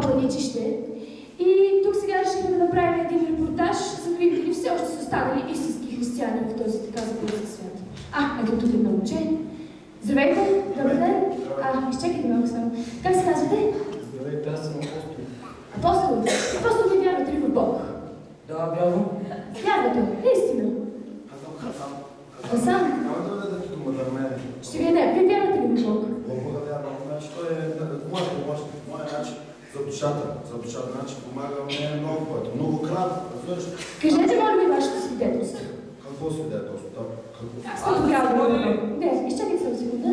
паничище. И тук сега решихме да направим един репортаж, за да видим дали все още са останали истински християни в този така забързан свят. Ето тук едно момче. Здравейте, добър ден. Изчекайте малко само. Как се казвате? Здравейте, аз съм апостол. Апостол? Апостол, ви вярвате ли в Бог? Да, вярвам. Вярвате, наистина. Хасан? Няма да дадете дума за мен. Ще ви дадем. Вие вярвате ли в Бог? Бога вярвам. Значи той е моя начин за душата. За душата. Значи помага мне много пъти. Многократно. Разбираш? Кажете, моля ви, вашето свидетелство. Какво свидетелство? Аз съм вярвам. Не, изчакайте само секунда.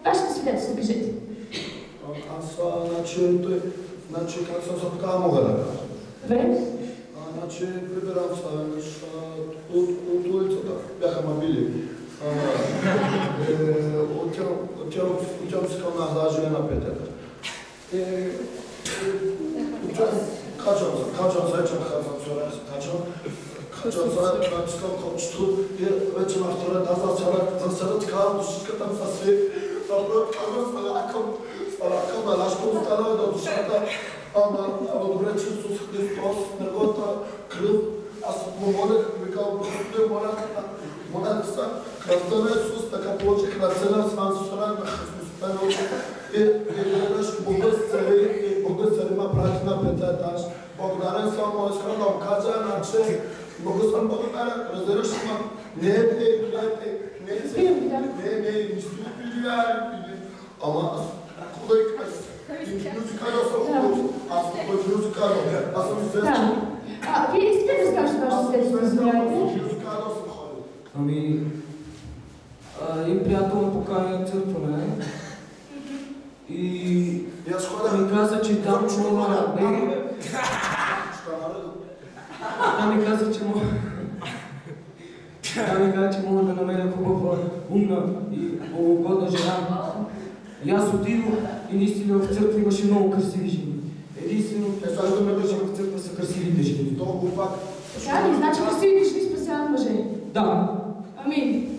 Вашето свидетелство, кажете. Аз, значи, как съм за така мога да кажа. Добре? Значи, прибирам се от улицата. Бяха ме били. Отивам си към нас, да живе на петета. Качвам се, вече качвам се, натискам копчето и вече на втора етаж заседа така, душичката ми се сви. Спалакам на лашко остана до душата, ама добре, че Исус Христос, неговата кръв, аз му молех, викам, Господи, моля се, кръвта на Исус, така получих ръцена, сван сфера на Христос, и веднъж Бога цари ме прати на пета етаж. Благодарен съм, му искам да му кажа, че много съм благодарен, разбираш ме, не ама аз кой кажа, музикален съм, аз съм известен. Вие искате да разкажете вашето свидетелство, разбирате? Ами, един приятел ме покани на църква, не? И ми каза, че там мога да намеря. Там ми каза, че мога да намеря хубава, умна и богоугодна жена. И аз отидох и наистина в църква имаше много красиви жени. Единственото, което ме държи в църква са красивите жени. Така ли? Значи красивите жени спасяват мъже? Да. Амин.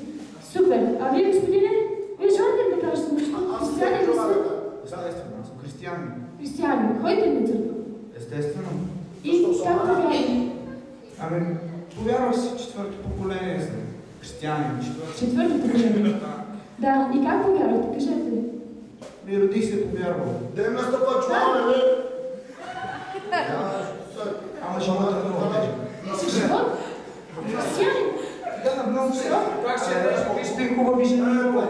Супер. А вие, господине, вие желаете ли да кажете нещо? Християни ли сте? Естествено, аз съм християнин. Християни. Ходите ли на църква? Естествено. И как повярвате? Ами, повярвах си, четвърто поколение съм. Християнин, Четвърто поколение? Да. И как повярвате? Кажете ли? Ми родих се повярвал. Дем настъпа чуваме, бе! Ама живота е много тежък. Си живот? Християнин? Да, много се. Как се е? Вижте хубави жени, бе.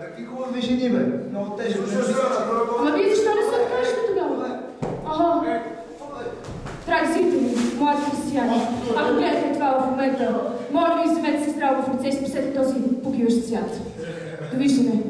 Какви хубави жени, бе? Много тежък. Ама вие защо не се откажете тогава? Драги зрители, млади християни, ако гледате това в момента, моля ви, вземете се здраво в ръце и спасете този погиващ свят. Довиждане!